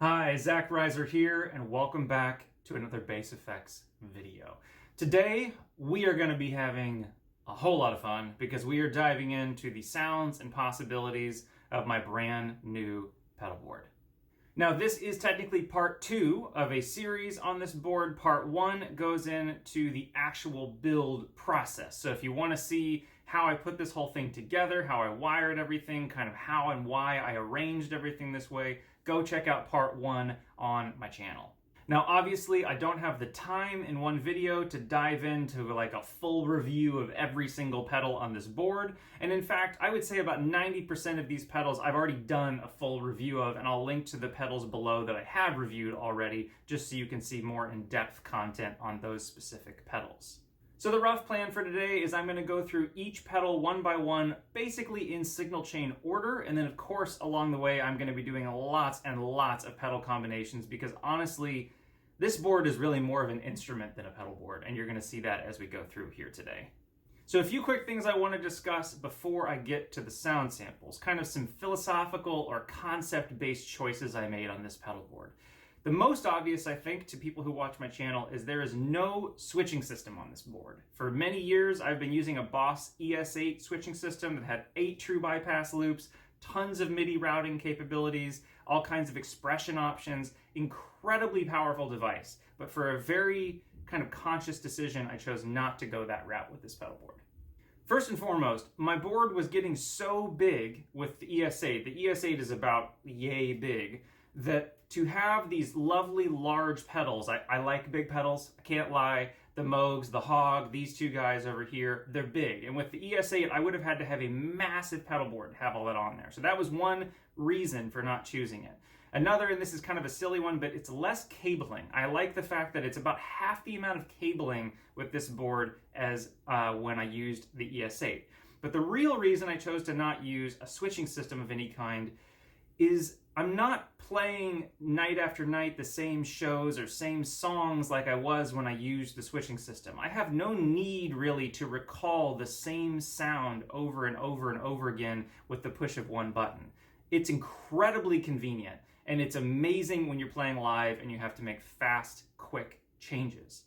Hi, Zach Reiser here, and welcome back to another bass effects video. Today, we are going to be having a whole lot of fun because we are diving into the sounds and possibilities of my brand new pedal board. Now, this is technically part 2 of a series on this board. Part 1 goes into the actual build process. So if you want to see how I put this whole thing together, how I wired everything, kind of how and why I arranged everything this way, go check out part 1 on my channel. Now, obviously, I don't have the time in one video to dive into like a full review of every single pedal on this board. And in fact, I would say about 90% of these pedals I've already done a full review of, and I'll link to the pedals below that I have reviewed already, just so you can see more in-depth content on those specific pedals. So the rough plan for today is I'm going to go through each pedal one by one, basically in signal chain order, and then of course along the way I'm going to be doing lots and lots of pedal combinations because honestly, this board is really more of an instrument than a pedal board, and you're going to see that as we go through here today. So a few quick things I want to discuss before I get to the sound samples, kind of some philosophical or concept-based choices I made on this pedal board. The most obvious, I think, to people who watch my channel is there is no switching system on this board. For many years, I've been using a Boss ES8 switching system that had 8 true bypass loops, tons of Midi routing capabilities, all kinds of expression options, incredibly powerful device. But for a very kind of conscious decision, I chose not to go that route with this pedal board. First and foremost, my board was getting so big with the ES8. The ES8 is about yay big, that to have these lovely large pedals, I like big pedals, I can't lie. The Moogs, the Hog, these two guys over here, they're big. And with the ES8, I would have had to have a massive pedal board to have all that on there. So that was one reason for not choosing it. Another, and this is kind of a silly one, but it's less cabling. I like the fact that it's about half the amount of cabling with this board as when I used the ES8. But the real reason I chose to not use a switching system of any kind is I'm not playing night after night the same shows or same songs like I was when I used the switching system. I have no need really to recall the same sound over and over and over again with the push of one button. It's incredibly convenient, and it's amazing when you're playing live and you have to make fast, quick changes.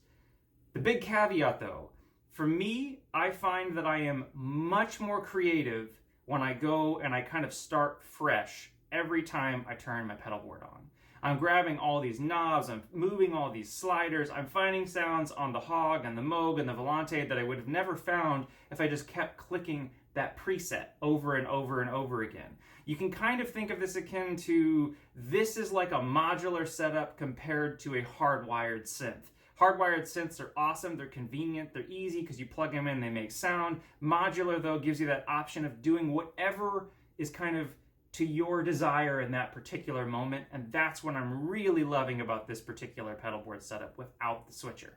The big caveat though, for me, I find that I am much more creative when I go and I kind of start fresh every time I turn my pedal board on. I'm grabbing all these knobs, I'm moving all these sliders, I'm finding sounds on the Hog and the Moog and the Volante that I would have never found if I just kept clicking that preset over and over and over again. You can kind of think of this akin to, this is like a modular setup compared to a hardwired synth. Hardwired synths are awesome, they're convenient, they're easy because you plug them in, they make sound. Modular though gives you that option of doing whatever is kind of to your desire in that particular moment, and that's what I'm really loving about this particular pedal board setup without the switcher.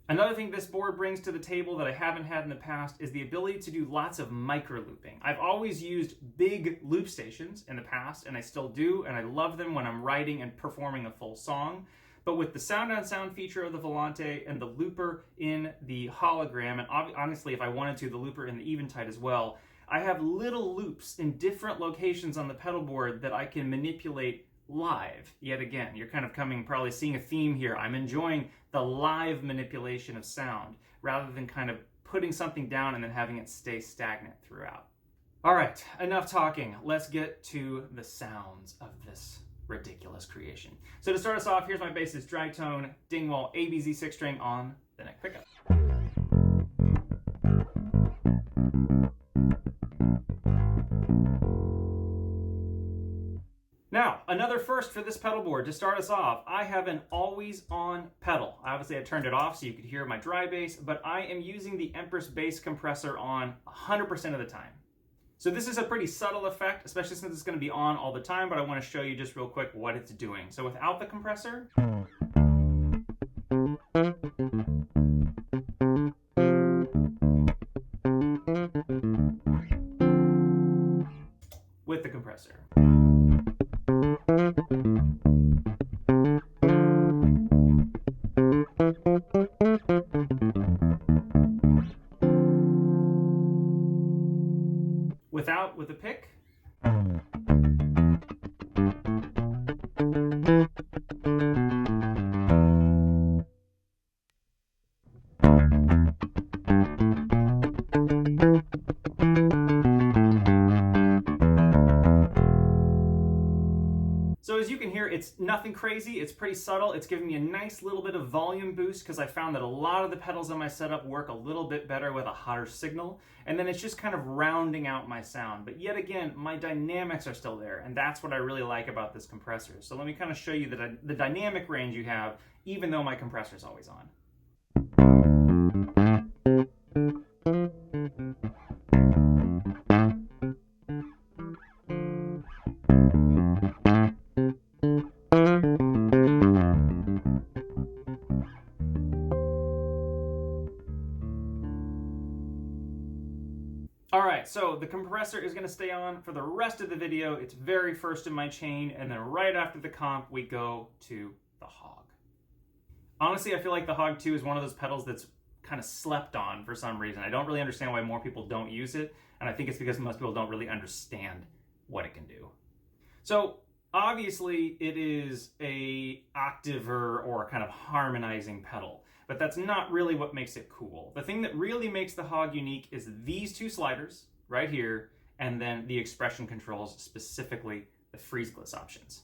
Another thing this board brings to the table that I haven't had in the past is the ability to do lots of micro looping. I've always used big loop stations in the past, and I still do, and I love them when I'm writing and performing a full song. But with the sound on sound feature of the Volante and the looper in the Hologram, and honestly, if I wanted to, the looper in the Eventide as well, I have little loops in different locations on the pedal board that I can manipulate live. Yet again, you're kind of probably seeing a theme here. I'm enjoying the live manipulation of sound rather than kind of putting something down and then having it stay stagnant throughout. All right, enough talking. Let's get to the sounds of this ridiculous creation. So to start us off, here's my bassist dry tone Dingwall ABZ 6-string on the neck pickup. Now, another first for this pedal board. To start us off, I have an always-on pedal. Obviously, I turned it off so you could hear my dry bass, but I am using the Empress bass compressor on 100% of the time. So this is a pretty subtle effect, especially since it's going to be on all the time, but I want to show you just real quick what it's doing. So without the compressor, with the compressor. Without, with a pick. So as you can hear, it's nothing crazy, it's pretty subtle. It's giving me a nice little bit of volume boost because I found that a lot of the pedals on my setup work a little bit better with a hotter signal. And then it's just kind of rounding out my sound. But yet again, my dynamics are still there, and that's what I really like about this compressor. So let me kind of show you the dynamic range you have, even though my compressor is always on. Alright, so the compressor is going to stay on for the rest of the video. It's very first in my chain, and then right after the comp, we go to the Hog. Honestly, I feel like the Hog 2 is one of those pedals that's kind of slept on for some reason. I don't really understand why more people don't use it, and I think it's because most people don't really understand what it can do. So, obviously, it is a octaver or kind of harmonizing pedal. But that's not really what makes it cool. The thing that really makes the Hog unique is these two sliders right here, and then the expression controls, specifically the freeze-glitz options.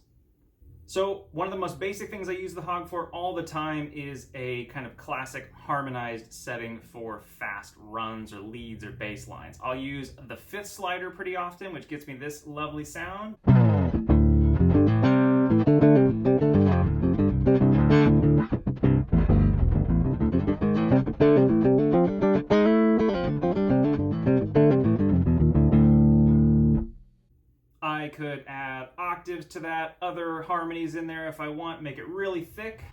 So one of the most basic things I use the Hog for all the time is a kind of classic harmonized setting for fast runs or leads or bass lines. I'll use the 5th slider pretty often, which gets me this lovely sound. I could add octaves to that, other harmonies in there if I want, make it really thick.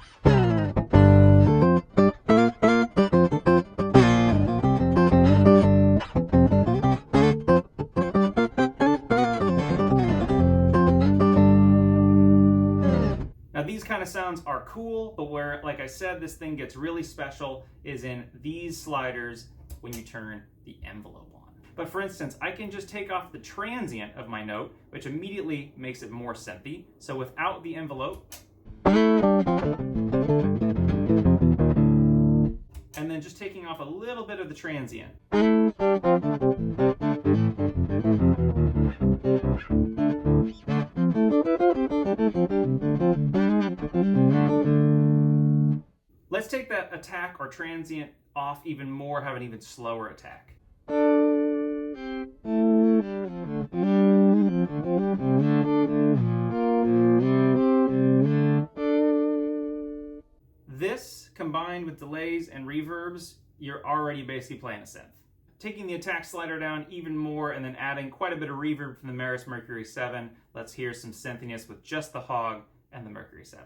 Now these kind of sounds are cool, but where, like I said, this thing gets really special is in these sliders when you turn the envelope on. But for instance, I can just take off the transient of my note, which immediately makes it more synthy. So without the envelope, and then just taking off a little bit of the transient. Let's take that attack or transient off even more, have an even slower attack. This, combined with delays and reverbs, you're already basically playing a synth. Taking the attack slider down even more and then adding quite a bit of reverb from the Meris Mercury7, let's hear some synthiness with just the Hog and the Mercury7.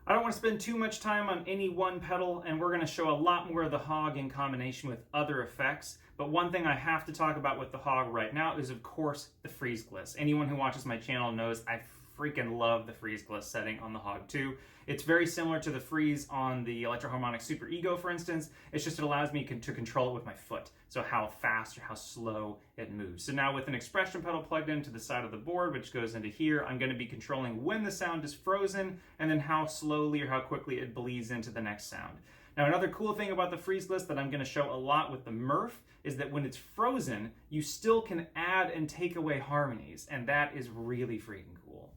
I don't want to spend too much time on any one pedal, and we're going to show a lot more of the Hog in combination with other effects. But one thing I have to talk about with the Hog right now is, of course, the freeze-glitz. Anyone who watches my channel knows I freaking love the freeze glass setting on the Hog 2. It's very similar to the freeze on the Electro-Harmonic Super Ego, for instance. It's just it allows me to control it with my foot, so how fast or how slow it moves. So now with an expression pedal plugged into the side of the board, which goes into here, I'm going to be controlling when the sound is frozen and then how slowly or how quickly it bleeds into the next sound. Now, another cool thing about the freeze glass that I'm going to show a lot with the Murf is that when it's frozen, you still can add and take away harmonies, and that is really freaking cool.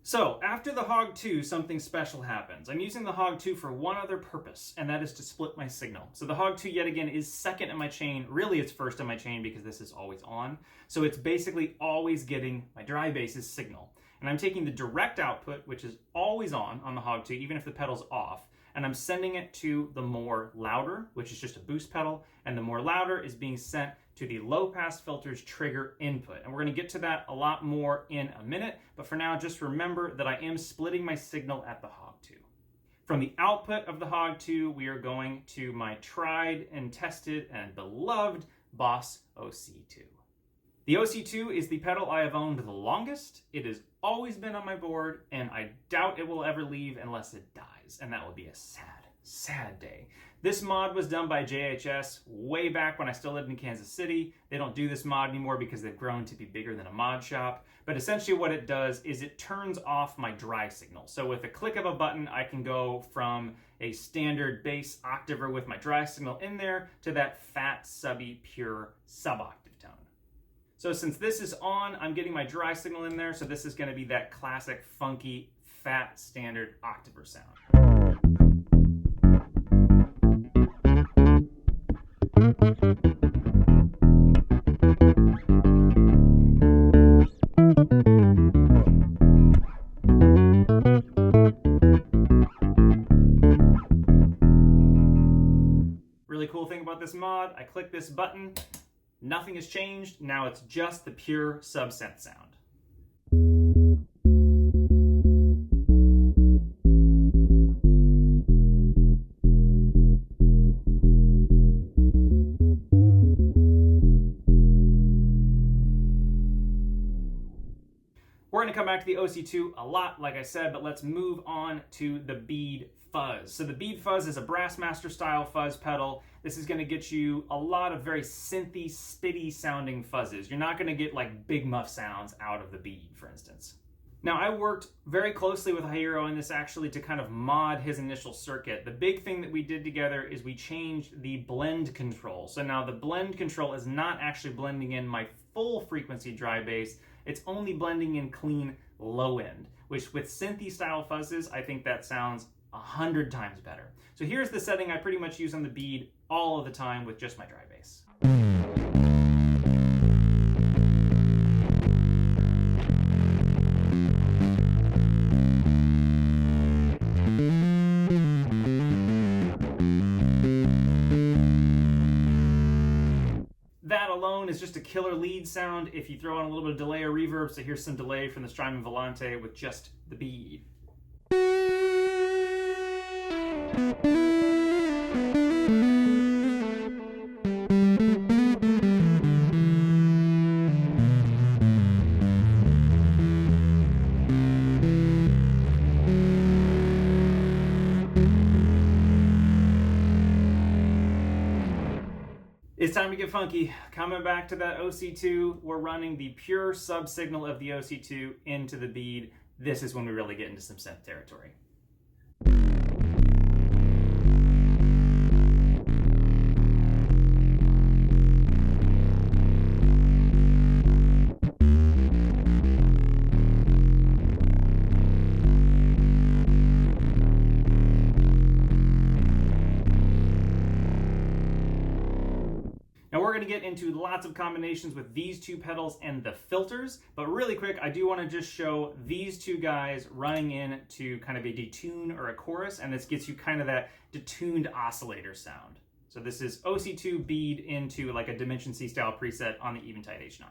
So, after the Hog 2, something special happens. I'm using the Hog 2 for one other purpose, and that is to split my signal. So the Hog 2, yet again, is second in my chain. Really, it's first in my chain because this is always on. So it's basically always getting my dry bass's signal. And I'm taking the direct output, which is always on the Hog 2, even if the pedal's off, and I'm sending it to the more louder, which is just a boost pedal, and the more louder is being sent to the low pass filter's trigger input. And we're going to get to that a lot more in a minute, but for now, just remember that I am splitting my signal at the Hog 2. From the output of the Hog 2, we are going to my tried and tested and beloved Boss OC2. The OC2 is the pedal I have owned the longest. It has always been on my board, and I doubt it will ever leave unless it dies, and that would be a sad, sad day. This mod was done by JHS way back when I still lived in Kansas City. They don't do this mod anymore because they've grown to be bigger than a mod shop, but essentially what it does is it turns off my dry signal. So with a click of a button, I can go from a standard bass octaver with my dry signal in there to that fat, subby, pure sub-octave tone. So since this is on, I'm getting my dry signal in there, so this is going to be that classic, funky, fat, standard octaver sound. Really cool thing about this mod, I click this button, nothing has changed, now it's just the pure sub-synth sound. We're going to come back to the OC2 a lot, like I said, but let's move on to the Bead Fuzz. So the Bead Fuzz is a Brassmaster style fuzz pedal. This is going to get you a lot of very synthy, spitty sounding fuzzes. You're not going to get like big muff sounds out of the Bead, for instance. Now, I worked very closely with Hiero in this actually to kind of mod his initial circuit. The big thing that we did together is we changed the blend control. So now the blend control is not actually blending in my full frequency dry bass. It's only blending in clean low end, which with synthy style fuzzes, I think that sounds 100 times better. So here's the setting I pretty much use on the Bead all of the time with just my dry bass. That alone is just a killer lead sound if you throw on a little bit of delay or reverb, so here's some delay from the Strymon Volante with just the Bead. It's time to get funky. Coming back to that OC2, we're running the pure sub signal of the OC2 into the Bead. This is when we really get into some synth territory. get into lots of combinations with these two pedals and the filters, but really quick, I do want to just show these two guys running into kind of a detune or a chorus, and this gets you kind of that detuned oscillator sound. So this is OC2 bead into like a Dimension C style preset on the Eventide H9.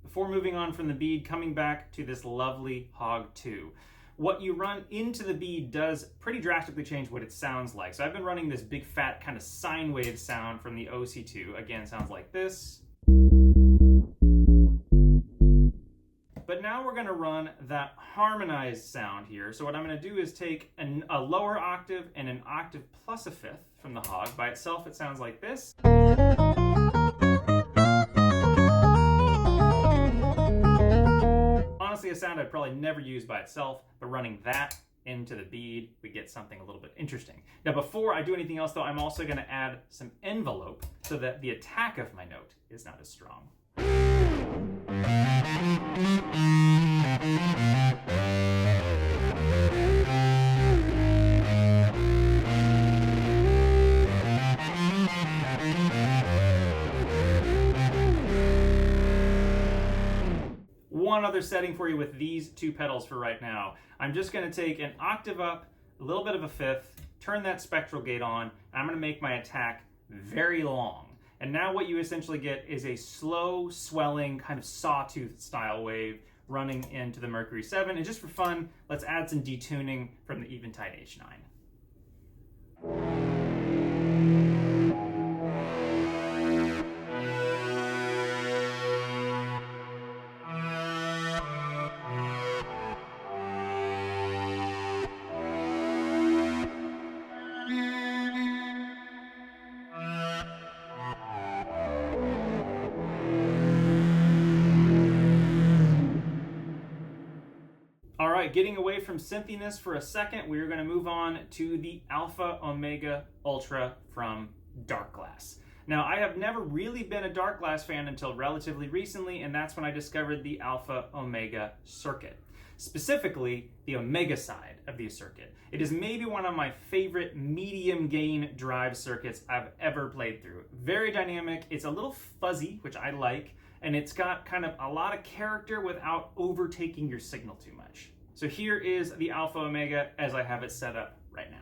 Before moving on from the bead, coming back to this lovely Hog 2. What you run into the bead does pretty drastically change what it sounds like. So I've been running this big fat kind of sine wave sound from the OC2. Again, sounds like this. But now we're going to run that harmonized sound here. So what I'm going to do is take a lower octave and an octave plus a fifth from the Hog. By itself, it sounds like this. Honestly, a sound I'd probably never use by itself, but running that into the bead, we get something a little bit interesting. Now, before I do anything else, though, I'm also going to add some envelope so that the attack of my note is not as strong. One other setting for you with these two pedals for right now. I'm just going to take an octave up, a little bit of a fifth, turn that spectral gate on, and I'm going to make my attack very long. And now what you essentially get is a slow swelling kind of sawtooth style wave running into the Mercury7. And just for fun, let's add some detuning from the Eventide H9. Getting away from synthiness for a second, we're going to move on to the Alpha Omega Ultra from DarkGlass. Now, I have never really been a DarkGlass fan until relatively recently, and that's when I discovered the Alpha Omega circuit. Specifically, the Omega side of the circuit. It is maybe one of my favorite medium gain drive circuits I've ever played through. Very dynamic, it's a little fuzzy, which I like, and it's got kind of a lot of character without overtaking your signal too much. So here is the Alpha Omega as I have it set up right now.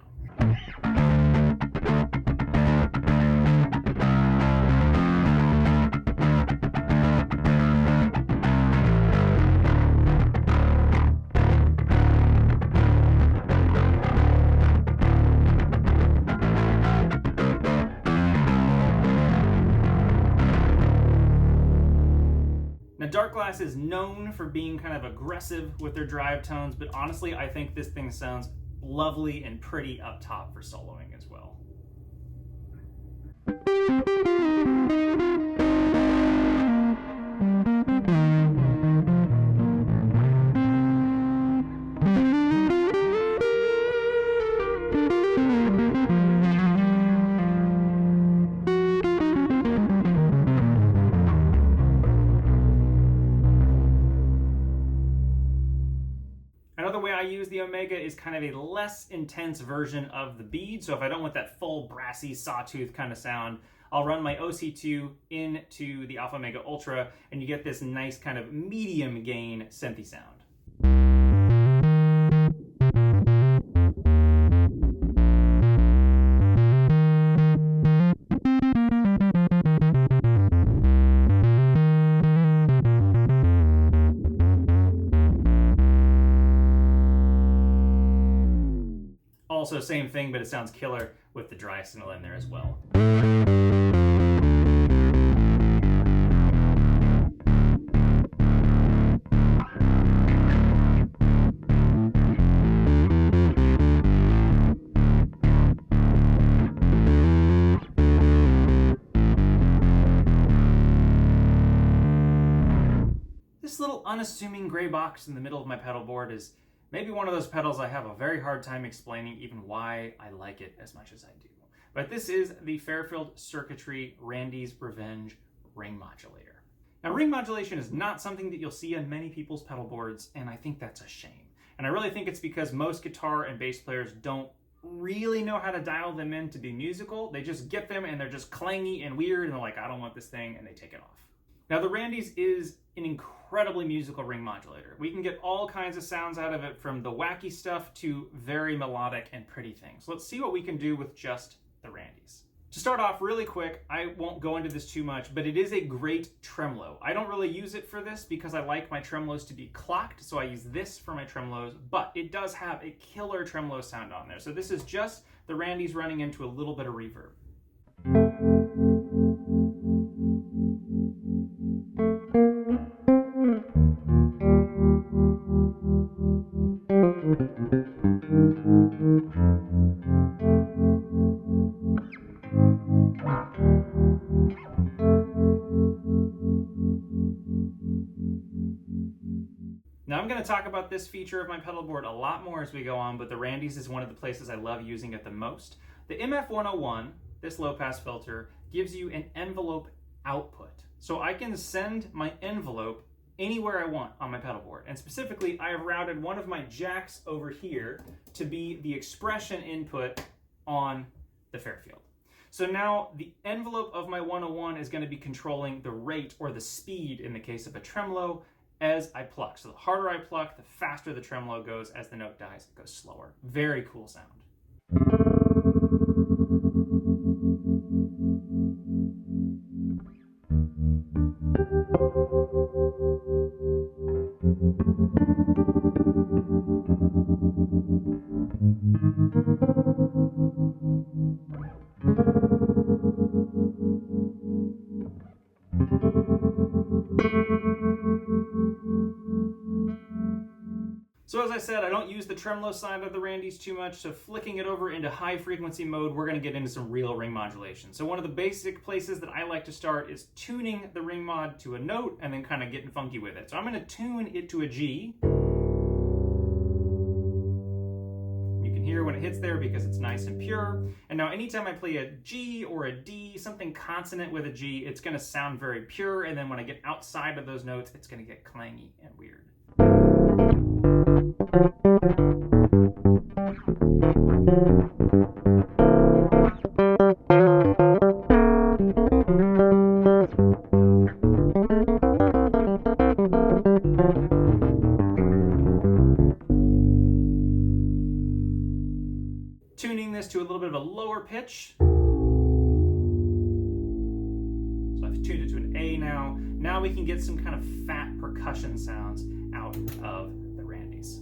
DarkGlass is known for being kind of aggressive with their drive tones, but honestly, I think this thing sounds lovely and pretty up top for soloing as well. The Omega is kind of a less intense version of the bead, so if I don't want that full brassy sawtooth kind of sound, I'll run my OC2 into the Alpha Omega Ultra and you get this nice kind of medium gain synthy sound. Also, same thing, but it sounds killer with the dry signal in there as well. This little unassuming gray box in the middle of my pedal board is maybe one of those pedals I have a very hard time explaining even why I like it as much as I do. But this is the Fairfield Circuitry Randy's Revenge ring modulator. Now, ring modulation is not something that you'll see on many people's pedal boards, and I think that's a shame. And I really think it's because most guitar and bass players don't really know how to dial them in to be musical. They just get them and they're just clangy and weird, and they're like, I don't want this thing, and they take it off. Now, the Randy's is an incredibly musical ring modulator. We can get all kinds of sounds out of it, from the wacky stuff to very melodic and pretty things. Let's see what we can do with just the Randy's. To start off really quick, I won't go into this too much, but it is a great tremolo. I don't really use it for this because I like my tremolos to be clocked, so I use this for my tremolos, but it does have a killer tremolo sound on there. So this is just the Randy's running into a little bit of reverb. Now, I'm going to talk about this feature of my pedal board a lot more as we go on, but the Randy's is one of the places I love using it the most. The MF-101, this low-pass filter, gives you an envelope output. So I can send my envelope anywhere I want on my pedal board. And specifically, I have routed one of my jacks over here to be the expression input on the Fairfield. So now the envelope of my 101 is going to be controlling the rate, or the speed in the case of a tremolo, as I pluck. So the harder I pluck, the faster the tremolo goes. As the note dies, it goes slower. Very cool sound. So as I said, I don't use the tremolo side of the Randy's too much, so flicking it over into high frequency mode, we're going to get into some real ring modulation. So one of the basic places that I like to start is tuning the ring mod to a note and then kind of getting funky with it. So I'm going to tune it to a G. You can hear when it hits there because it's nice and pure. And now anytime I play a G or a D, something consonant with a G, it's going to sound very pure, and then when I get outside of those notes, it's going to get clangy and weird. Tuning this to a little bit of a lower pitch. So I've tuned it to an A now. Now we can get some kind of fat percussion sounds out of the Randy's.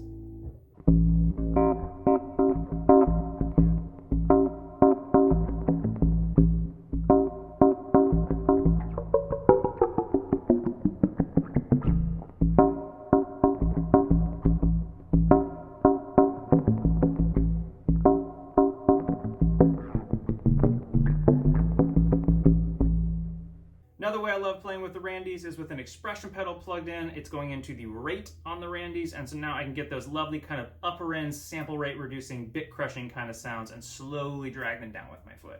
Another way I love playing with the Randy's is with an expression pedal plugged in. It's going into the rate on the Randy's, and so now I can get those lovely kind of upper end sample rate reducing, bit crushing kind of sounds and slowly drag them down with my foot.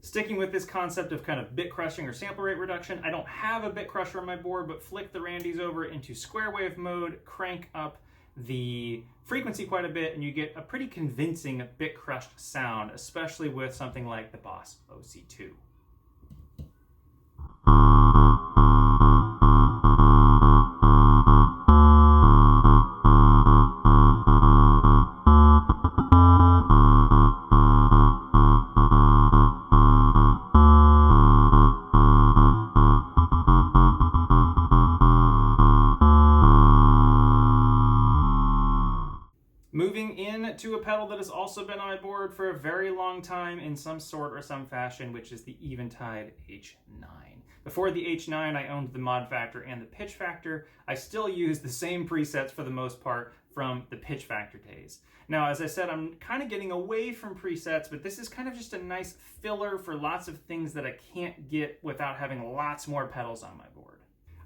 Sticking with this concept of kind of bit crushing or sample rate reduction, I don't have a bit crusher on my board, but flick the Randy's over into square wave mode, crank up the frequency quite a bit, and you get a pretty convincing bit crushed sound, especially with something like the Boss OC2. Moving in to a pedal that has also been on my board for a very long time in some sort or some fashion, which is the Eventide H9. Before the H9, I owned the Mod Factor and the Pitch Factor. I still use the same presets for the most part from the Pitch Factor days. Now, as I said, I'm kind of getting away from presets, but this is kind of just a nice filler for lots of things that I can't get without having lots more pedals on my board.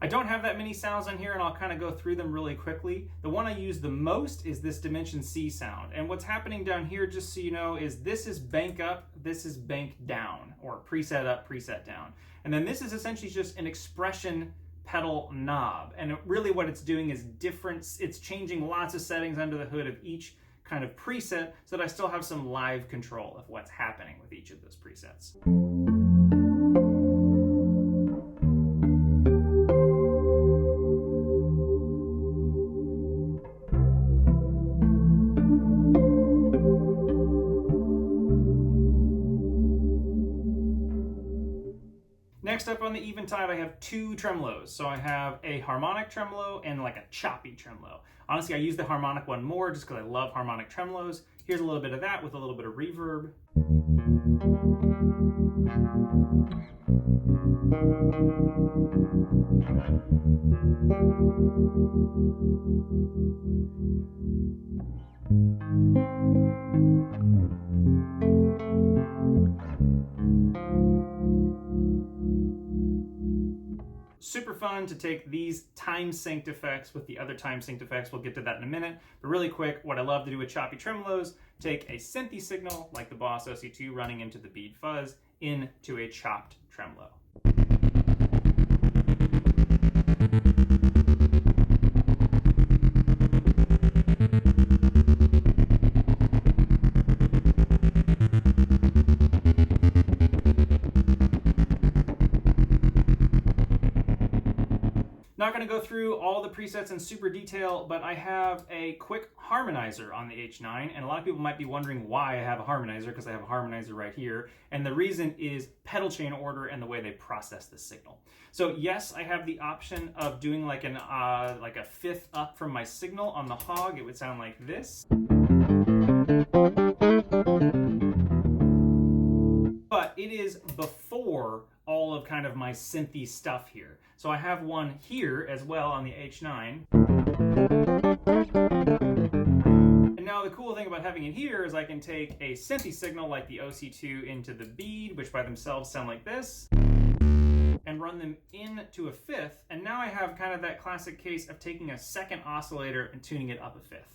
I don't have that many sounds on here, and I'll kind of go through them really quickly. The one I use the most is this Dimension C sound. And what's happening down here, just so you know, is this is bank up, this is bank down, or preset up, preset down. And then this is essentially just an expression pedal knob. And really what it's doing is different. It's changing lots of settings under the hood of each kind of preset so that I still have some live control of what's happening with each of those presets. Next up on the Eventide, I have two tremolos. So I have a harmonic tremolo and like a choppy tremolo. Honestly, I use the harmonic one more just because I love harmonic tremolos. Here's a little bit of that with a little bit of reverb. Super fun to take these time synced effects with the other time synced effects. We'll get to that in a minute. But really quick, what I love to do with choppy tremolos, take a synthy signal like the Boss OC2 running into the bead fuzz into a chopped tremolo. Not going to go through all the presets in super detail, but I have a quick harmonizer on the H9, and a lot of people might be wondering why I have a harmonizer, because I have a harmonizer right here, and the reason is pedal chain order and the way they process the signal. So yes, I have the option of doing like a fifth up from my signal on the Hog. It would sound like this. But it is before all of kind of my synthy stuff here. So I have one here as well on the H9. And now the cool thing about having it here is I can take a synthy signal like the OC2 into the bead, which by themselves sound like this, and run them into a fifth. And now I have kind of that classic case of taking a second oscillator and tuning it up a fifth.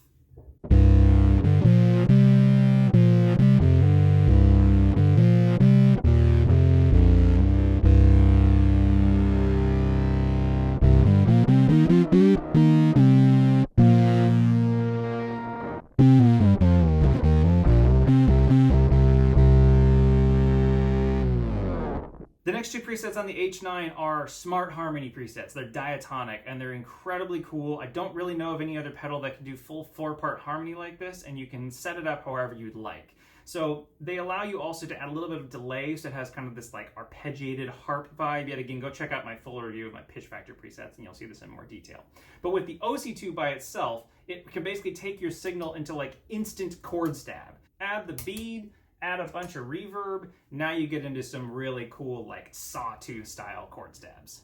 The next two presets on the H9 are smart harmony presets. They're diatonic and they're incredibly cool. I don't really know of any other pedal that can do full 4-part harmony like this, and you can set it up however you'd like. So they allow you also to add a little bit of delay, so it has kind of this like arpeggiated harp vibe. Yet again, go check out my full review of my Pitch Factor presets and you'll see this in more detail. But with the OC2 by itself, it can basically take your signal into like instant chord stab. Add the bead, add a bunch of reverb, now you get into some really cool like sawtooth style chord stabs.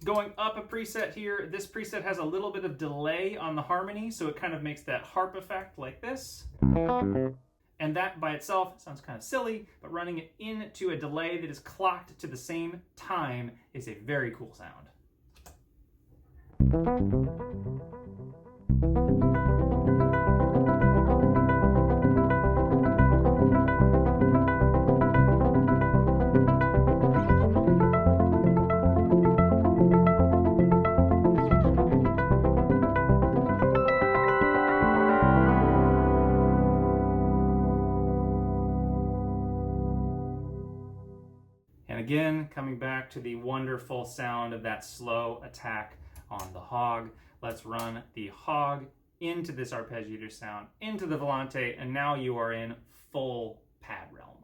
Going up a preset here, this preset has a little bit of delay on the harmony, so it kind of makes that harp effect like this. And that by itself sounds kind of silly, but running it into a delay that is clocked to the same time is a very cool sound. again, coming back to the wonderful sound of that slow attack on the Hog. Let's run the Hog into this arpeggiator sound, into the Volante, and now you are in full pad realm.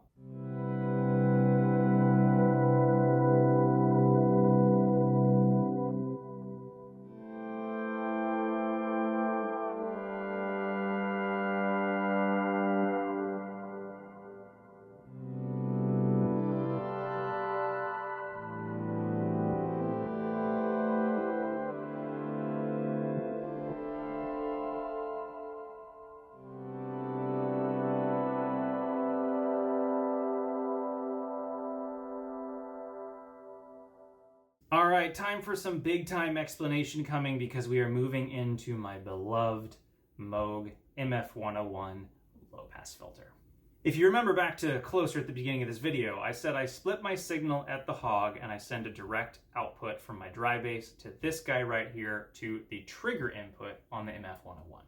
All right, time for some big time explanation coming because we are moving into my beloved Moog MF-101 low pass filter. If you remember back to closer at the beginning of this video, I said I split my signal at the Hog and I send a direct output from my dry bass to this guy right here to the trigger input on the MF-101.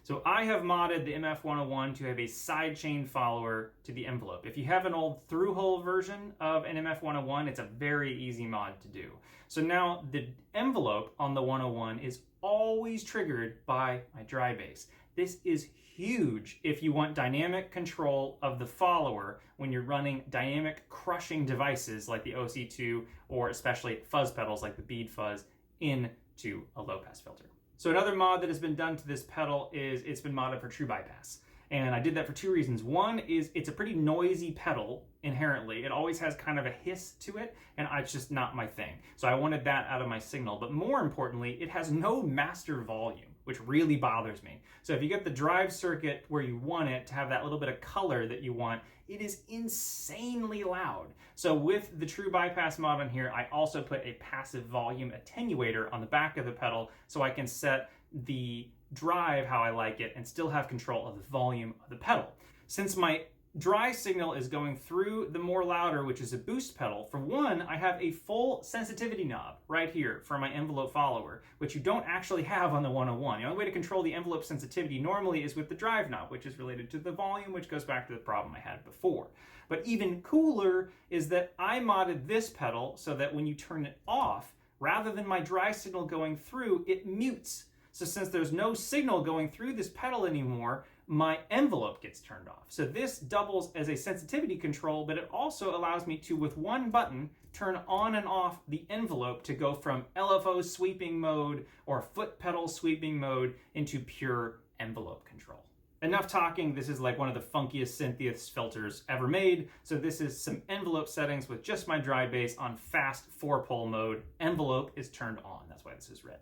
So I have modded the MF-101 to have a sidechain follower to the envelope. If you have an old through-hole version of an MF-101, it's a very easy mod to do. So now the envelope on the 101 is always triggered by my dry bass. This is huge if you want dynamic control of the follower when you're running dynamic crushing devices like the OC2 or especially fuzz pedals like the Bead fuzz into a low-pass filter. So another mod that has been done to this pedal is it's been modded for true bypass. And I did that for two reasons. One is it's a pretty noisy pedal inherently. It always has kind of a hiss to it, and it's just not my thing. So I wanted that out of my signal. But more importantly, it has no master volume, which really bothers me. So if you get the drive circuit where you want it to have that little bit of color that you want, it is insanely loud. So with the true bypass mod on here, I also put a passive volume attenuator on the back of the pedal so I can set the drive how I like it and still have control of the volume of the pedal. Since my dry signal is going through the more louder, which is a boost pedal, for one, I have a full sensitivity knob right here for my envelope follower, which you don't actually have on the 101. The only way to control the envelope sensitivity normally is with the drive knob, which is related to the volume, which goes back to the problem I had before. But even cooler is that I modded this pedal so that when you turn it off, rather than my dry signal going through, it mutes. So since there's no signal going through this pedal anymore, my envelope gets turned off. So this doubles as a sensitivity control, but it also allows me to, with one button, turn on and off the envelope to go from LFO sweeping mode or foot pedal sweeping mode into pure envelope control. Enough talking, this is like one of the funkiest, synthiest filters ever made. So this is some envelope settings with just my dry bass on fast 4-pole mode. Envelope is turned on, that's why this is red.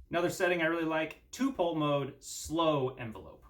Another setting I really like, 2-pole mode, slow envelope.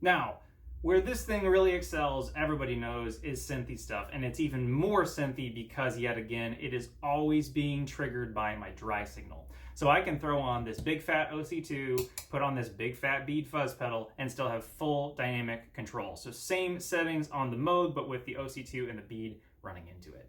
Now, where this thing really excels, everybody knows, is synthy stuff, and it's even more synthy because, yet again, it is always being triggered by my dry signal. So I can throw on this big fat OC2, put on this big fat bead fuzz pedal, and still have full dynamic control. So same settings on the Moog, but with the OC2 and the bead running into it.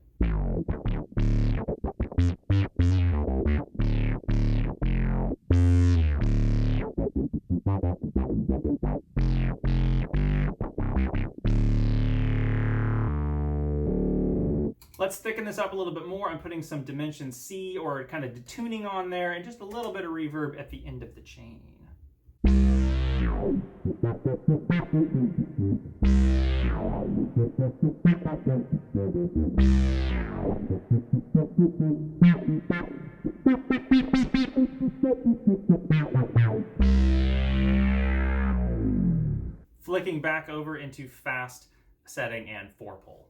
Let's thicken this up a little bit more. I'm putting some Dimension C or kind of detuning on there and just a little bit of reverb at the end of the chain. Flicking back over into fast setting and 4-pole.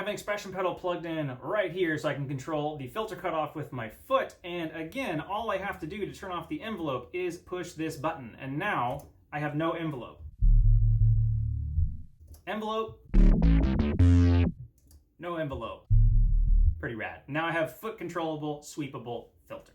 have an expression pedal plugged in right here so I can control the filter cutoff with my foot. And again, all I have to do to turn off the envelope is push this button. And now I have no envelope. Envelope. No envelope. Pretty rad. Now I have foot controllable, sweepable filter.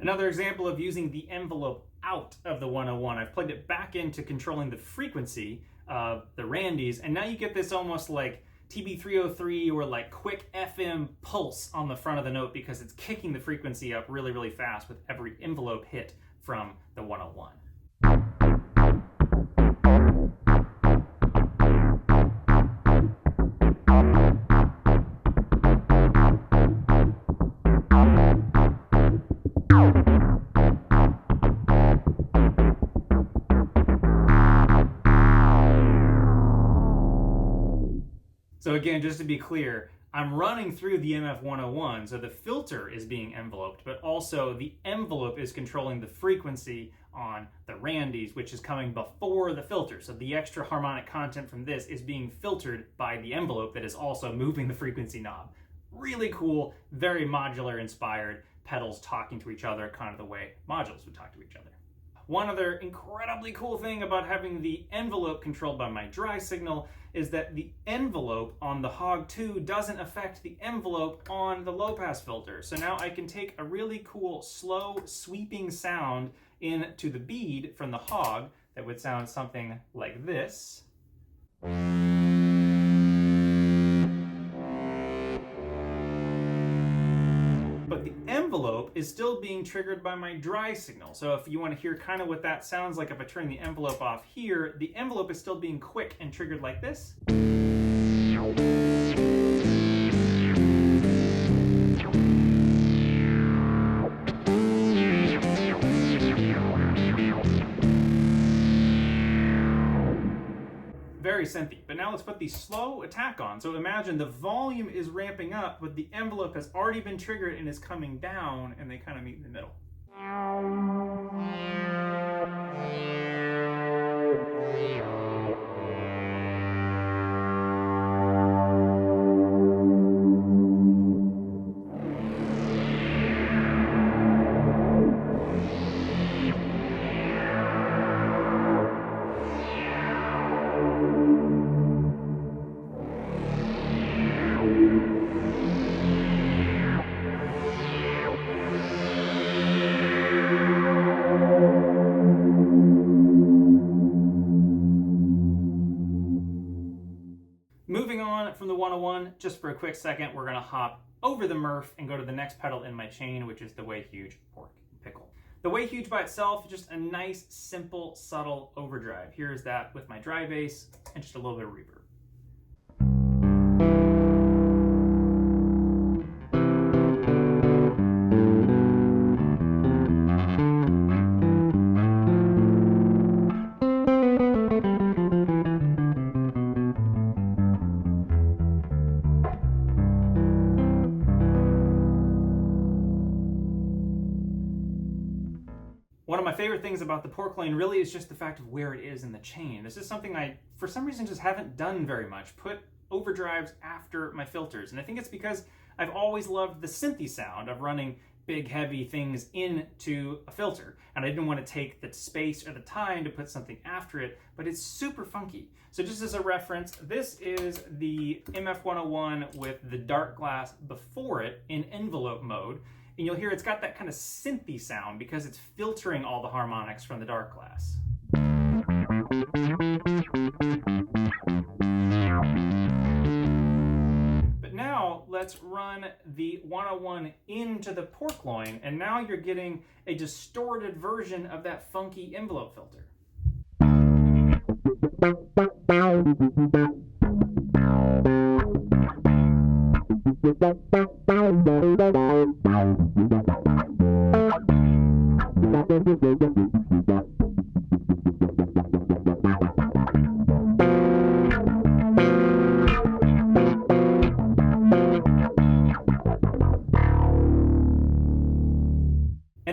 Another example of using the envelope out of the 101, I've plugged it back into controlling the frequency of the Randies, and now you get this almost like TB303 or like quick FM pulse on the front of the note because it's kicking the frequency up really, really fast with every envelope hit from the 101. So again, just to be clear, I'm running through the MF-101, so the filter is being enveloped, but also the envelope is controlling the frequency on the Randies, which is coming before the filter. So the extra harmonic content from this is being filtered by the envelope that is also moving the frequency knob. Really cool, very modular inspired pedals talking to each other, kind of the way modules would talk to each other. One other incredibly cool thing about having the envelope controlled by my dry signal is that the envelope on the Hog 2 doesn't affect the envelope on the low pass filter. So now I can take a really cool, slow, sweeping sound into the bead from the Hog that would sound something like this. But the envelope is still being triggered by my dry signal. So if you want to hear kind of what that sounds like if I turn the envelope off here, the envelope is still being quick and triggered like this. Very synthy. But now let's put the slow attack on. So imagine the volume is ramping up, but the envelope has already been triggered and is coming down, and they kind of meet in the middle. Moving on from the 101, just for a quick second, we're going to hop over the Murf and go to the next pedal in my chain, which is the Wayhuge Pork Pickle. The Wayhuge by itself is just a nice, simple, subtle overdrive. Here's that with my dry bass and just a little bit of reverb. One of my favorite things about the Pork Lane really is just the fact of where it is in the chain. This is something I, for some reason, just haven't done very much. Put overdrives after my filters. And I think it's because I've always loved the synthy sound of running big, heavy things into a filter. And I didn't want to take the space or the time to put something after it, but it's super funky. So just as a reference, this is the MF-101 with the DarkGlass before it in envelope mode. And you'll hear it's got that kind of synthy sound because it's filtering all the harmonics from the DarkGlass. But now let's run the 101 into the pork loin, and now you're getting a distorted version of that funky envelope filter. And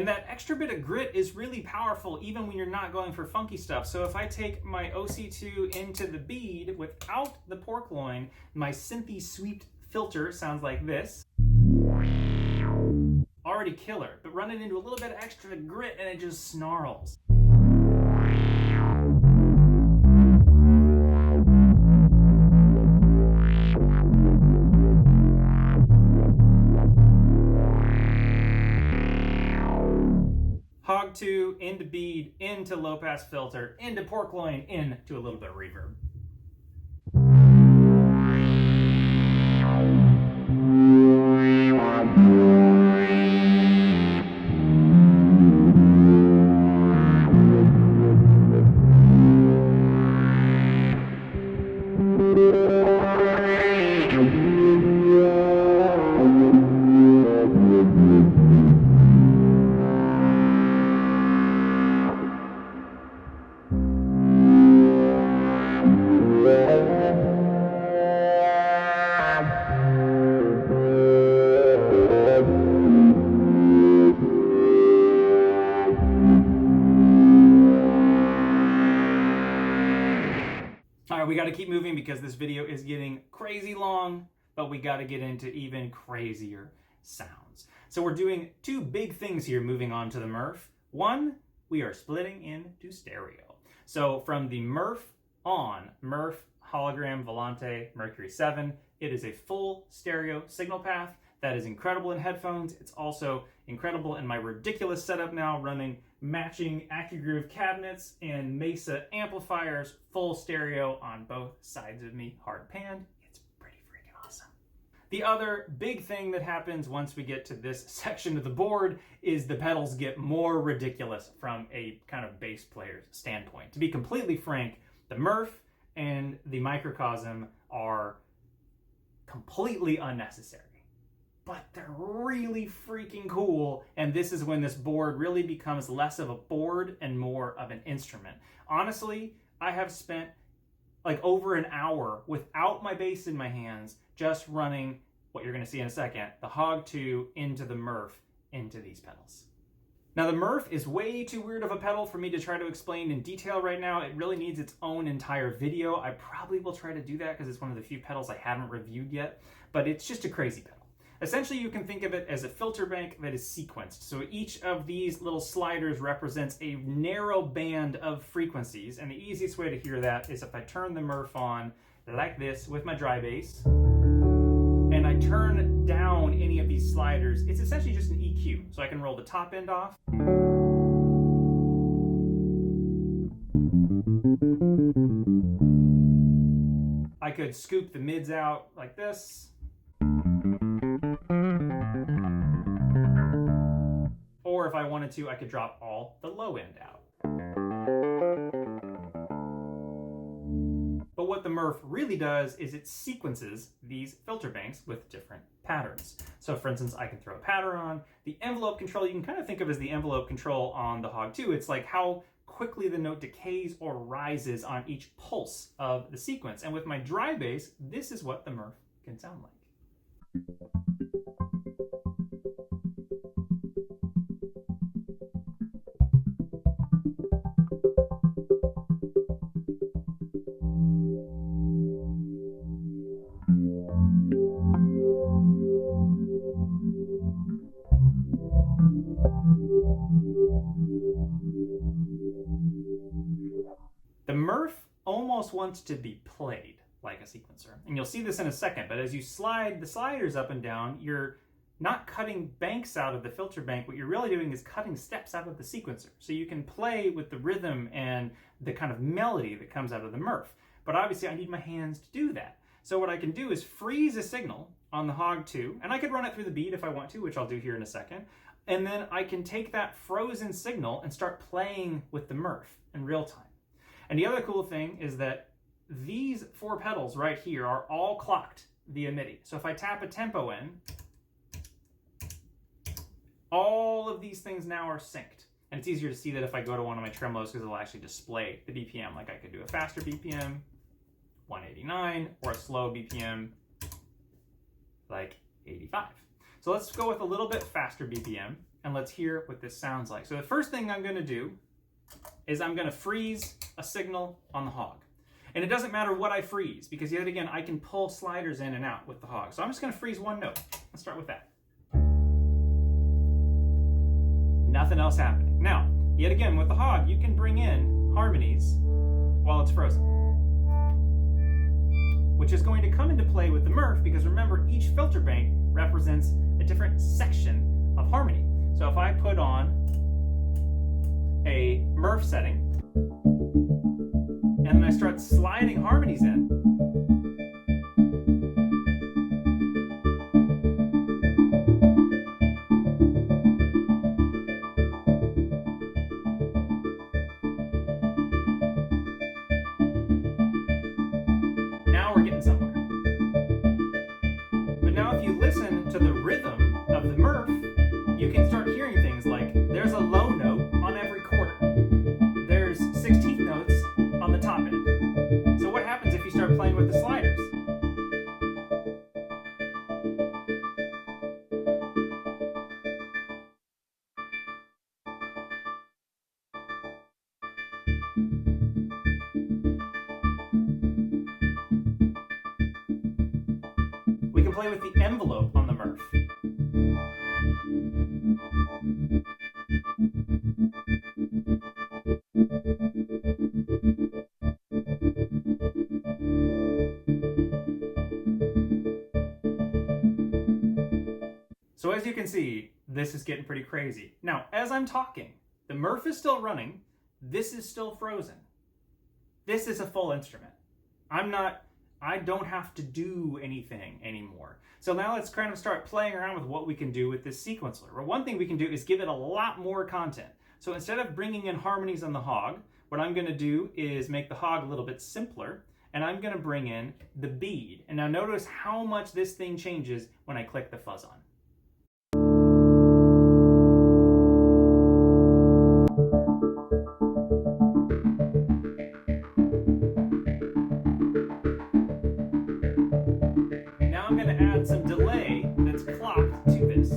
that extra bit of grit is really powerful even when you're not going for funky stuff. So if I take my OC2 into the bead without the pork loin, my synthy sweeped filter sounds like this. Already killer, but run it into a little bit of extra grit and it just snarls. Hog 2 into bead, into low pass filter, into pork loin, into a little bit of reverb. We got to keep moving because this video is getting crazy long, but we got to get into even crazier sounds. So we're doing two big things here moving on to the Murf. One, we are splitting into stereo. So from the Murf Hologram Volante Mercury7, it is a full stereo signal path that is incredible in headphones. It's also incredible in my ridiculous setup now, running matching AccuGroove cabinets and Mesa amplifiers, full stereo on both sides of me, hard panned. It's pretty freaking awesome. The other big thing that happens once we get to this section of the board is the pedals get more ridiculous from a kind of bass player's standpoint. To be completely frank, the Murf and the Microcosm are completely unnecessary, but they're really freaking cool, and this is when this board really becomes less of a board and more of an instrument. Honestly, I have spent like over an hour without my bass in my hands, just running what you're gonna see in a second, the Hog 2 into the Murf, into these pedals. Now the Murf is way too weird of a pedal for me to try to explain in detail right now. It really needs its own entire video. I probably will try to do that because it's one of the few pedals I haven't reviewed yet, but it's just a crazy pedal. Essentially, you can think of it as a filter bank that is sequenced. So each of these little sliders represents a narrow band of frequencies, and the easiest way to hear that is if I turn the Murf on like this with my dry bass, and I turn down any of these sliders, it's essentially just an EQ. So I can roll the top end off, I could scoop the mids out like this, or if I wanted to, I could drop all the low end out. But what the Murf really does is it sequences these filter banks with different patterns. So for instance, I can throw a pattern on. The envelope control, you can kind of think of as the envelope control on the Hog 2. It's like how quickly the note decays or rises on each pulse of the sequence. And with my dry bass, this is what the Murf can sound like. The Murf almost wants to be played like a sequencer. And you'll see this in a second, but as you slide the sliders up and down, you're not cutting banks out of the filter bank. What you're really doing is cutting steps out of the sequencer. So you can play with the rhythm and the kind of melody that comes out of the Murf. But obviously I need my hands to do that. So what I can do is freeze a signal on the Hog 2, and I could run it through the bead if I want to, which I'll do here in a second. And then I can take that frozen signal and start playing with the Murf in real time. And the other cool thing is that these 4 pedals right here are all clocked via MIDI. So if I tap a tempo in, all of these things now are synced. And it's easier to see that if I go to one of my tremolos because it'll actually display the BPM. Like I could do a faster BPM, 189, or a slow BPM, like 85. So let's go with a little bit faster BPM and let's hear what this sounds like. So the first thing I'm going to do is I'm going to freeze a signal on the Hog. And it doesn't matter what I freeze because yet again, I can pull sliders in and out with the Hog. So I'm just going to freeze one note. Let's start with that. Nothing else happening. Now, yet again, with the Hog, you can bring in harmonies while it's frozen, which is going to come into play with the Murf because remember, each filter bank represents a different section of harmony. So if I put on a Murf setting, and then I start sliding harmonies in, now we're getting somewhere. But now if you listen to the rhythm of the Murf, you can start hearing things like there's a low note on every quarter. There's 16th notes on the top end. So what happens if you start playing with the sliders? We can play with the envelope on the Murf. So as you can see, this is getting pretty crazy. Now, as I'm talking, the Murf is still running. This is still frozen. This is a full instrument. I don't have to do anything anymore. So now let's kind of start playing around with what we can do with this sequencer. Well, one thing we can do is give it a lot more content. So instead of bringing in harmonies on the Hog, what I'm going to do is make the Hog a little bit simpler, and I'm going to bring in the bead. And now notice how much this thing changes when I click the fuzz on. Now I'm going to add some delay that's clocked to this.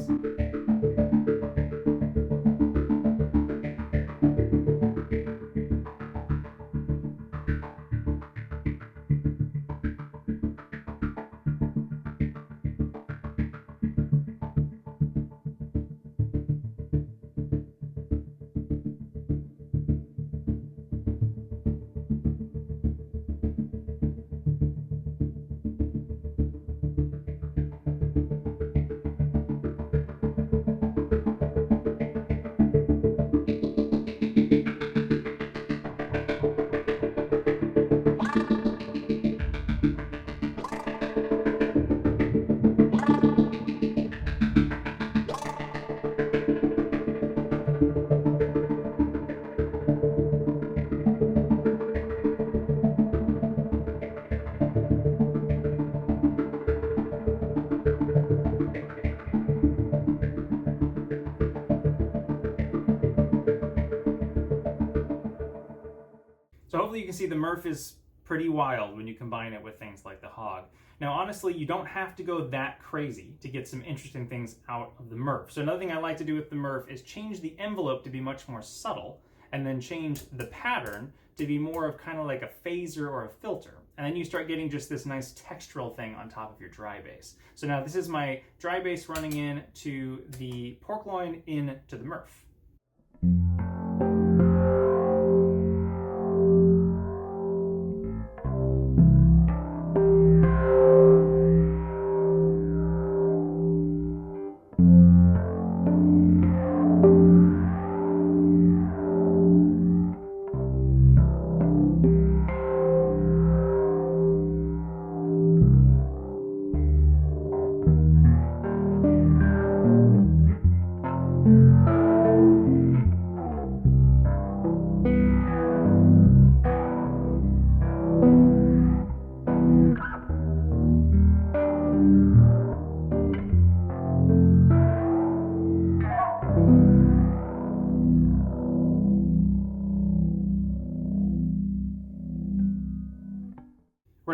So hopefully you can see the Murf is pretty wild when you combine it with things like the Hog. Now honestly, you don't have to go that crazy to get some interesting things out of the Murf. So another thing I like to do with the Murf is change the envelope to be much more subtle, and then change the pattern to be more of kind of like a phaser or a filter. And then you start getting just this nice textural thing on top of your dry bass. So now this is my dry bass running in to the pork loin into the Murf.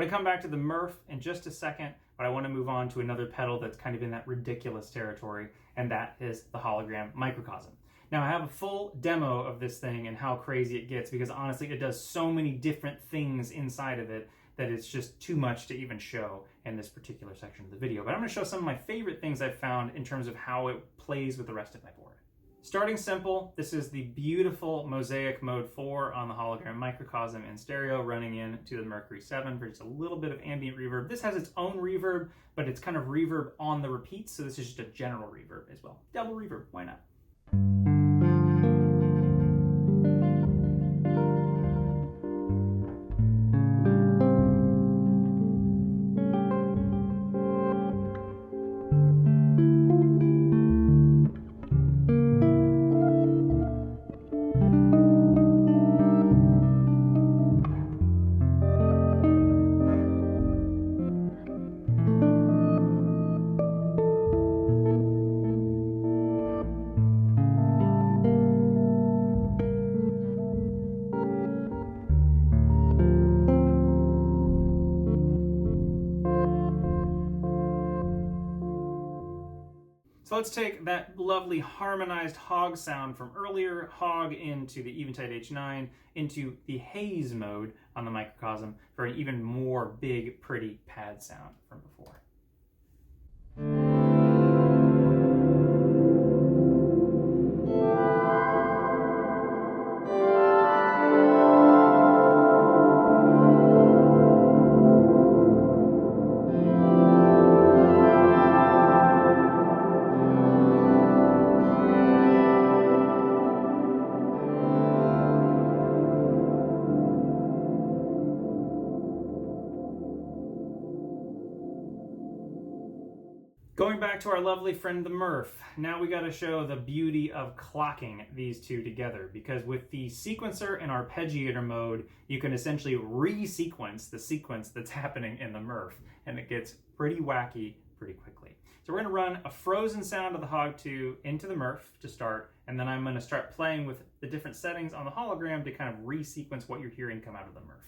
going to come back to the Murf in just a second, but I want to move on to another pedal that's kind of in that ridiculous territory, and that is the Hologram Microcosm. Now, I have a full demo of this thing and how crazy it gets, because honestly, it does so many different things inside of it that it's just too much to even show in this particular section of the video. But I'm going to show some of my favorite things I've found in terms of how it plays with the rest of my board. Starting simple, this is the beautiful Mosaic Mode 4 on the Hologram Microcosm in stereo, running into the Mercury7 for just a little bit of ambient reverb. This has its own reverb, but it's kind of reverb on the repeats, so this is just a general reverb as well. Double reverb, why not? So let's take that lovely harmonized Hog sound from earlier, Hog into the Eventide H9, into the Haze mode on the Microcosm for an even more big, pretty pad sound from before. Going back to our lovely friend the Murf, now we got to show the beauty of clocking these two together, because with the sequencer and arpeggiator mode, you can essentially re-sequence the sequence that's happening in the Murf, and it gets pretty wacky pretty quickly. So we're going to run a frozen sound of the Hog 2 into the Murf to start, and then I'm going to start playing with the different settings on the hologram to kind of re-sequence what you're hearing come out of the Murf.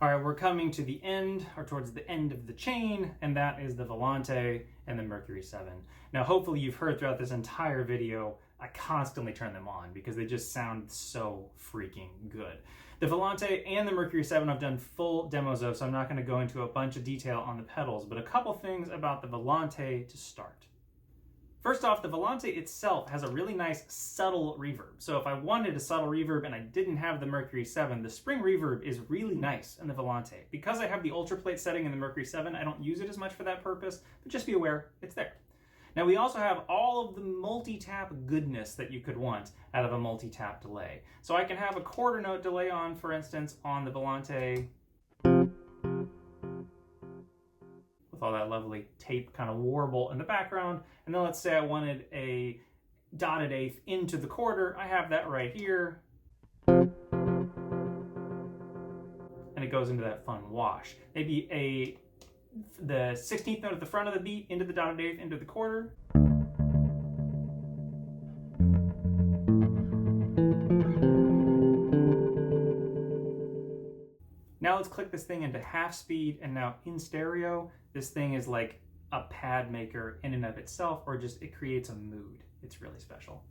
All right, we're coming to the end, or towards the end of the chain, and that is the Volante and the Mercury7. Now, hopefully you've heard throughout this entire video, I constantly turn them on because they just sound so freaking good. The Volante and the Mercury7 I've done full demos of, so I'm not going to go into a bunch of detail on the pedals, but a couple things about the Volante to start. First off, the Volante itself has a really nice subtle reverb. So if I wanted a subtle reverb and I didn't have the Mercury7, the spring reverb is really nice in the Volante. Because I have the ultra plate setting in the Mercury7, I don't use it as much for that purpose, but just be aware, it's there. Now we also have all of the multi-tap goodness that you could want out of a multi-tap delay. So I can have a quarter note delay on, for instance, on the Volante, with all that lovely tape kind of warble in the background. And then let's say I wanted a dotted eighth into the quarter. I have that right here. And it goes into that fun wash. Maybe the 16th note at the front of the beat into the dotted eighth into the quarter. Now let's click this thing into half speed, and now in stereo, this thing is like a pad maker in and of itself, or just it creates a mood. It's really special.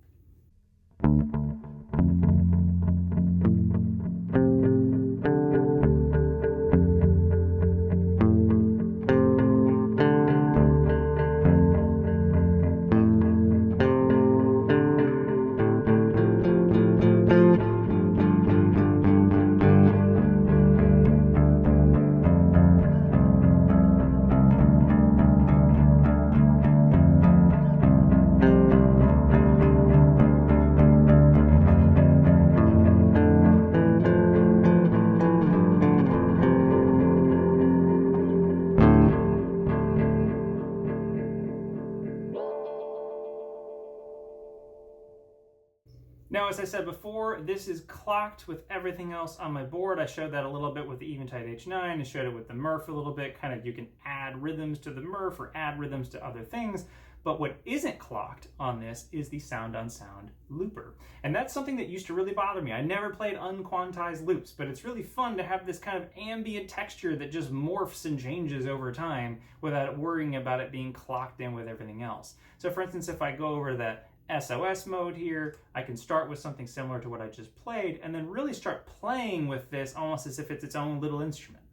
as I said before, this is clocked with everything else on my board. I showed that a little bit with the Eventide H9. I showed it with the Murf a little bit. Kind of, you can add rhythms to the Murf or add rhythms to other things. But what isn't clocked on this is the sound on sound looper. And that's something that used to really bother me. I never played unquantized loops, but it's really fun to have this kind of ambient texture that just morphs and changes over time without worrying about it being clocked in with everything else. So for instance, if I go over that SOS mode here, I can start with something similar to what I just played and then really start playing with this almost as if it's its own little instrument.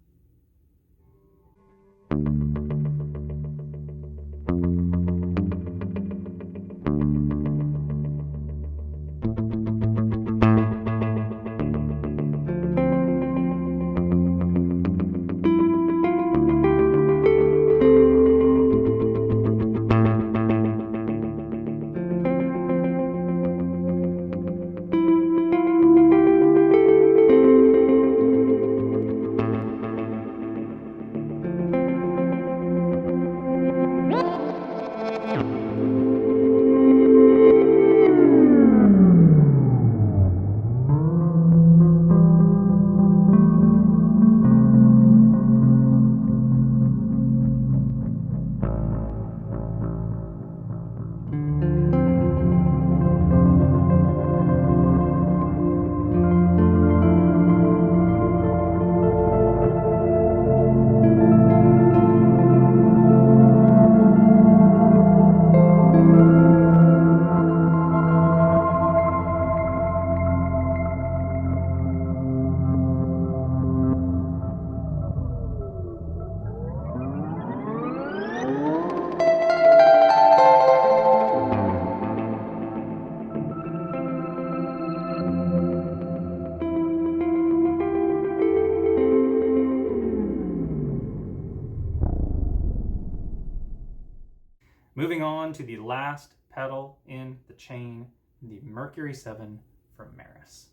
Moving on to the last pedal in the chain, the Mercury7 from Meris.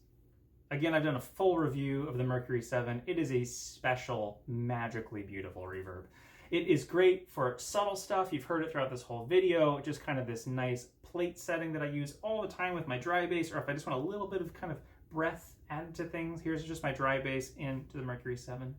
Again, I've done a full review of the Mercury7. It is a special, magically beautiful reverb. It is great for subtle stuff. You've heard it throughout this whole video. Just kind of this nice plate setting that I use all the time with my dry bass, or if I just want a little bit of kind of breath added to things. Here's just my dry bass into the Mercury7.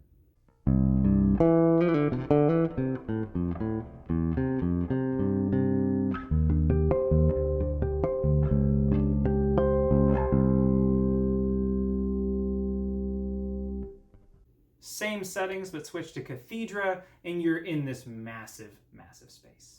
Same settings, but switch to Cathedra, and you're in this massive, massive space.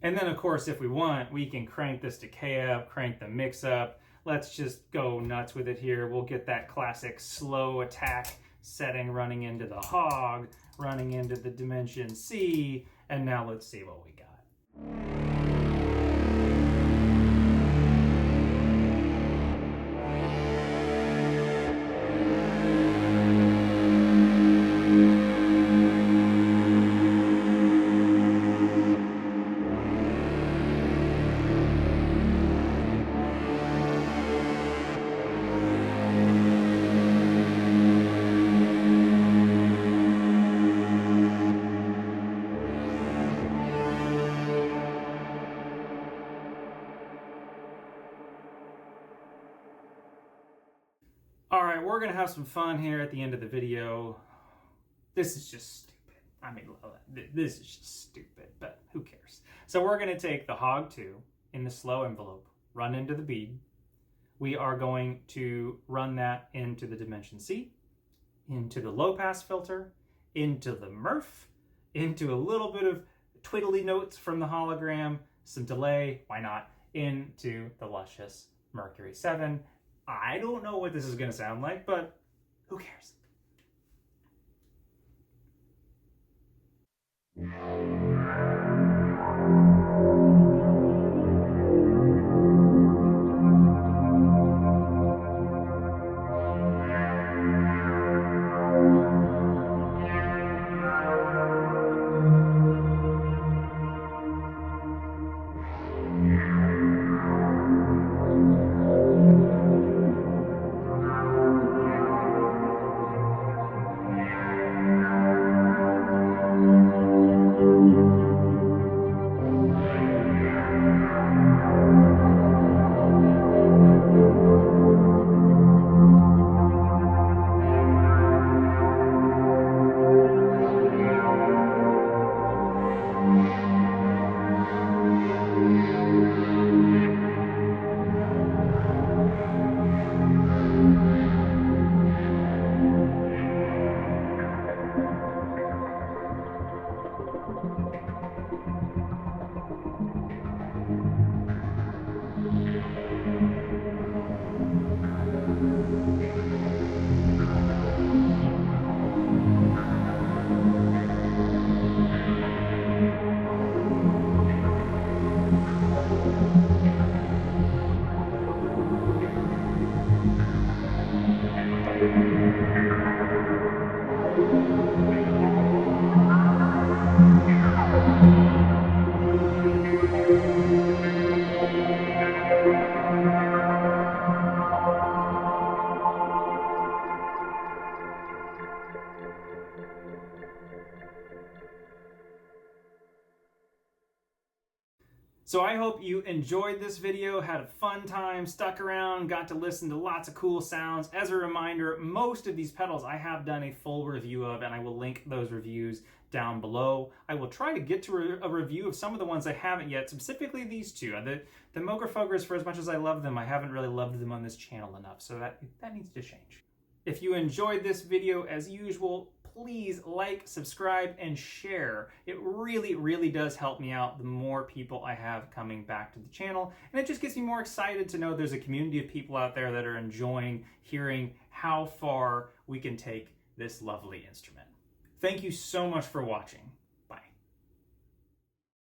And then, of course, if we want, we can crank this decay up, crank the mix up. Let's just go nuts with it here. We'll get that classic slow attack setting running into the Hog, running into the Dimension C, and now let's see what we got. Alright, we're going to have some fun here at the end of the video. This is just stupid. I mean, this is just stupid, but who cares? So we're going to take the Hog 2 in the slow envelope, run into the bead. We are going to run that into the Dimension C, into the low pass filter, into the Murf, into a little bit of twiddly notes from the hologram, some delay, why not, into the luscious Mercury7. I don't know what this is going to sound like, but who cares? So I hope you enjoyed this video, had a fun time, stuck around, got to listen to lots of cool sounds. As a reminder, most of these pedals I have done a full review of, and I will link those reviews down below. I will try to get to a review of some of the ones I haven't yet, specifically these two. The Moog Murfs, for as much as I love them, I haven't really loved them on this channel enough, so that needs to change. If you enjoyed this video, as usual, please like, subscribe, and share. It really, really does help me out the more people I have coming back to the channel. And it just gets me more excited to know there's a community of people out there that are enjoying hearing how far we can take this lovely instrument. Thank you so much for watching.